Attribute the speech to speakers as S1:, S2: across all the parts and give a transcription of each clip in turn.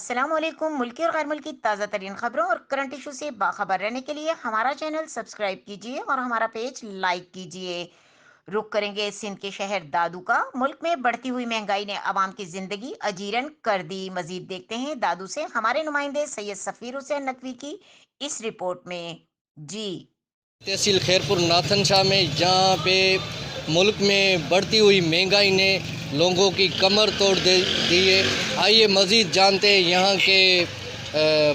S1: السلام علیکم۔ ملکی اور غیر ملکی تازہ ترین خبروں اور کرنٹ ایشو سے باخبر رہنے کے لیے ہمارا چینل سبسکرائب کیجیے اور ہمارا پیج لائک کیجیے۔ رخ کریں گے سندھ کے شہر دادو کا۔ ملک میں بڑھتی ہوئی مہنگائی نے عوام کی زندگی اجیرن کر دی۔ مزید دیکھتے ہیں دادو سے ہمارے نمائندے سید سفیر حسین نقوی کی اس رپورٹ میں۔ جی
S2: تحصیل خیرپور ناتھن شاہ میں جہاں پہ ملک میں بڑھتی ہوئی مہنگائی نے لوگوں کی کمر توڑ دی ہے۔ آئیے مزید جانتے ہیں یہاں کے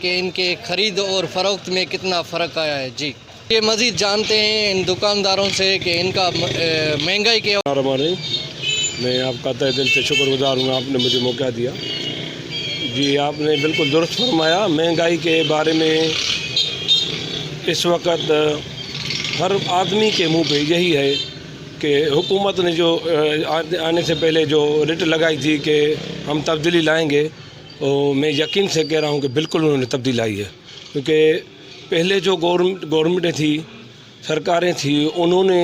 S2: کہ ان کے خرید اور فروخت میں کتنا فرق آیا ہے۔ جی یہ مزید جانتے ہیں ان دکانداروں سے کہ ان کا مہنگائی کے
S3: میں آپ کا تہ دل سے شکر گزار ہوں، آپ نے مجھے موقع دیا۔ جی آپ نے بالکل درست فرمایا۔ مہنگائی کے بارے میں اس وقت ہر آدمی کے منہ پہ یہی ہے کہ حکومت نے جو آنے سے پہلے جو رٹ لگائی تھی کہ ہم تبدیلی لائیں گے، میں یقین سے کہہ رہا ہوں کہ بالکل انہوں نے تبدیلی لائی ہے، کیونکہ پہلے جو گورنمنٹیں تھی، سرکاریں تھیں، انہوں نے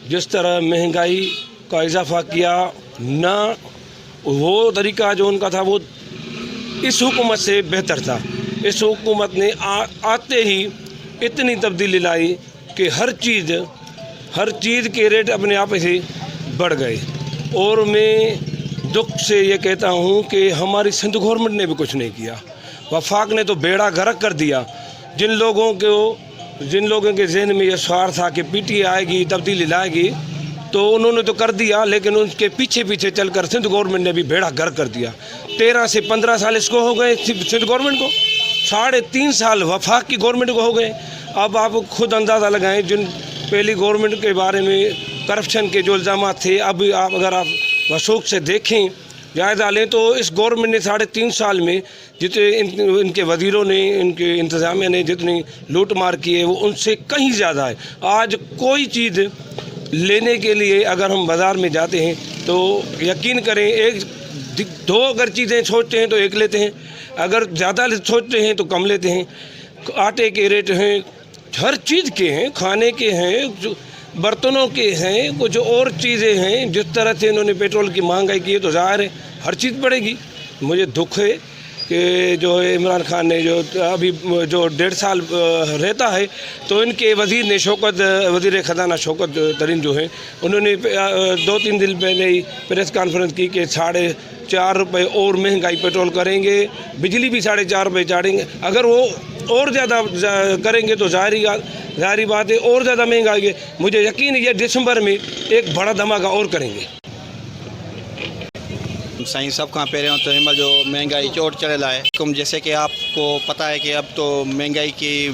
S3: جس طرح مہنگائی کا اضافہ کیا، نہ وہ طریقہ جو ان کا تھا وہ اس حکومت سے بہتر تھا۔ اس حکومت نے آتے ہی اتنی تبدیلی لائی کہ ہر چیز کے ریٹ اپنے آپ سے بڑھ گئے۔ اور میں دکھ سے یہ کہتا ہوں کہ ہماری سندھ گورنمنٹ نے بھی کچھ نہیں کیا۔ وفاق نے تو بیڑا غرق کر دیا۔ جن لوگوں کے ذہن میں یہ سوار تھا کہ پی ٹی آئے گی، تبدیلی لائے گی، تو انہوں نے تو کر دیا، لیکن ان کے پیچھے چل کر سندھ گورنمنٹ نے بھی بیڑا غرق کر دیا۔ 13 سے 15 سال اس کو ہو گئے سندھ گورنمنٹ کو، 3.5 سال وفاق کی گورنمنٹ کو ہو گئے۔ اب آپ خود اندازہ لگائیں، جن پہلی گورنمنٹ کے بارے میں کرپشن کے جو الزامات تھے، اب اگر آپ وثوق سے دیکھیں، جائزہ لیں، تو اس گورنمنٹ نے 3.5 سال میں جتنے ان کے وزیروں نے، ان کے انتظامیہ نے جتنی لوٹ مار کی ہے، وہ ان سے کہیں زیادہ ہے۔ آج کوئی چیز لینے کے لیے اگر ہم بازار میں جاتے ہیں تو یقین کریں، دو اگر چیزیں سوچتے ہیں تو ایک لیتے ہیں، اگر زیادہ سوچتے ہیں تو کم لیتے ہیں۔ آٹے کے ریٹ ہیں، ہر چیز کے ہیں، کھانے کے ہیں، برتنوں کے ہیں، کچھ اور چیزیں ہیں۔ جس طرح سے انہوں نے پیٹرول کی مہنگائی کی ہے تو ظاہر ہے ہر چیز بڑھے گی۔ مجھے دکھ ہے کہ جو عمران خان نے جو ابھی جو 1.5 سال رہتا ہے، تو ان کے وزیر نے وزیر خزانہ شوکت ترین جو ہیں، انہوں نے 2-3 دن پہلے ہی پریس کانفرنس کی کہ 4.5 روپے اور مہنگائی پیٹرول کریں گے، بجلی بھی 4.5 روپے چاڑھیں گے۔ اگر وہ اور زیادہ کریں گے تو ظاہری بات ہے اور زیادہ مہنگائی ہے۔ مجھے یقین ہے یہ دسمبر میں ایک بڑا دھماکہ اور کریں گے۔
S4: سائیں سب کا پہلے تو ہمیں جو مہنگائی چوٹ چڑھا ہے، جیسے کہ آپ کو پتہ ہے کہ اب تو مہنگائی کی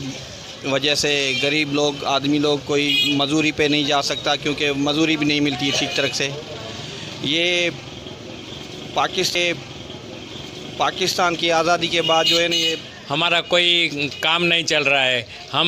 S4: وجہ سے غریب لوگ، آدمی لوگ کوئی مزدوری پہ نہیں جا سکتا، کیونکہ مزدوری بھی نہیں ملتی ٹھیک طرح سے۔ یہ پاکستان کی آزادی کے بعد جو ہے نا، یہ
S5: ہمارا کوئی کام نہیں چل رہا ہے۔ ہم